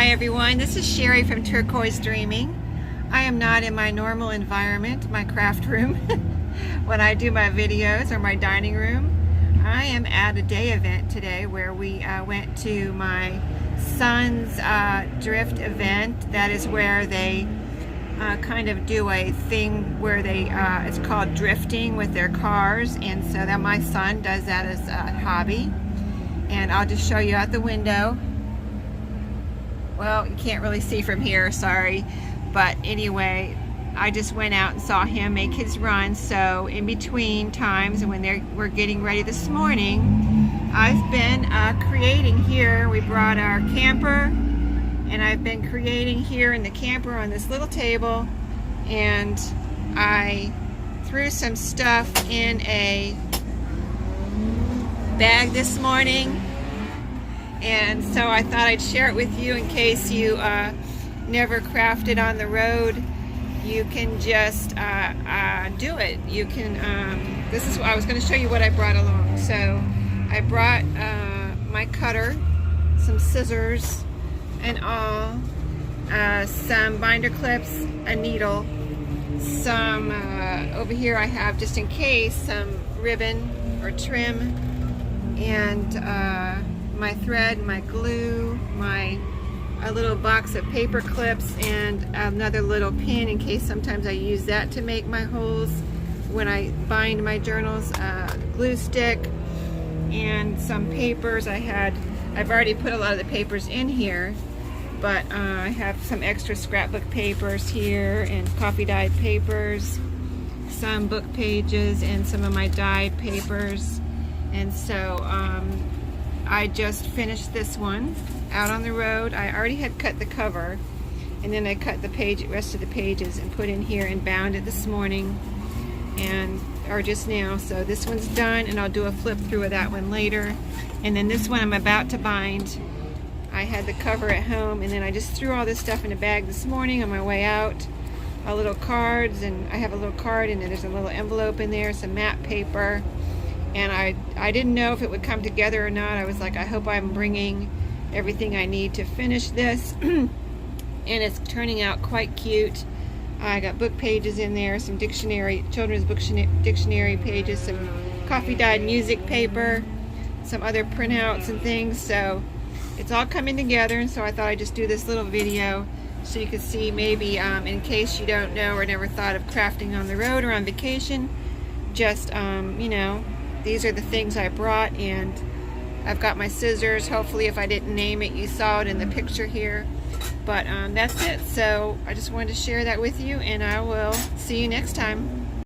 Hi everyone, this is Sherry from Turquoise Dreaming. I am not in my normal environment, my craft room, when I do my videos, or my dining room. I am at a day event today where we went to my son's drift event. That is where they kind of do a thing where they, it's called drifting with their cars, and so that my son does that as a hobby. And I'll just show you out the window. Well, you can't really see from here, sorry. But anyway, I just went out and saw him make his run. So in between times when we're getting ready this morning, I've been creating here. We brought our camper, and I've been creating here in the camper on this little table. And I threw some stuff in a bag this morning. And so I thought I'd share it with you in case you never crafted on the road. You can just do it. You can, I was going to show you what I brought along. So I brought my cutter, some scissors and all, some binder clips, a needle, some, over here I have, just in case, some ribbon or trim, and my thread, my glue, a little box of paper clips, and another little pin in case sometimes I use that to make my holes when I bind my journals, glue stick, and some papers. I've already put a lot of the papers in here, but I have some extra scrapbook papers here and coffee dyed papers, some book pages, and some of my dyed papers. And so I just finished this one out on the road. I already had cut the cover, and then I cut the rest of the pages and put in here and bound it this morning, or just now. So this one's done, and I'll do a flip through of that one later. And then this one I'm about to bind. I had the cover at home, and then I just threw all this stuff in a bag this morning on my way out. Little cards, and I have a little card, and then there's a little envelope in there, some matte paper. And I didn't know if it would come together or not. I was like, I hope I'm bringing everything I need to finish this. And it's turning out quite cute. I got book pages in there, some dictionary, children's book dictionary pages, some coffee dyed music paper, some other printouts and things. So it's all coming together, and so I thought I'd just do this little video so you could see, maybe in case you don't know or never thought of crafting on the road or on vacation, just you know, these are the things I brought. And I've got my scissors. Hopefully, if I didn't name it, you saw it in the picture here. But that's it. So I just wanted to share that with you, and I will see you next time.